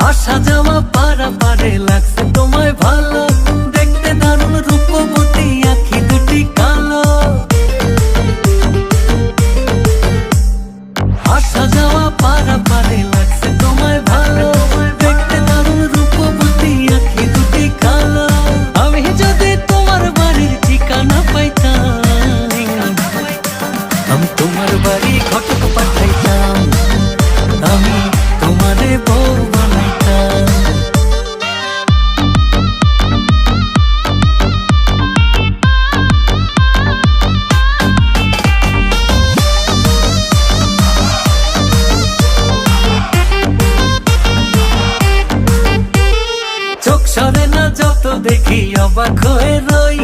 আসা যাওয়া পারাপারে লাগছে তোমায় ভালো, দেখতে দারুণ রূপবতী, আঁখি দুটি কালো। আসা যাওয়া পারাপারে লাগছে তোমায় ভালো, দেখতে দারুণ রূপবতী, আঁখি দুটি কালো। আমি যদি তোমার বাড়ির ঠিকানা পাইতাম, আমি তোমার বাড়ি ঘটক পাঠাইতাম, আমি তোমারে বউ বানাইতাম। চোখ সরে না যত দেখি অবাক হয়ে রই,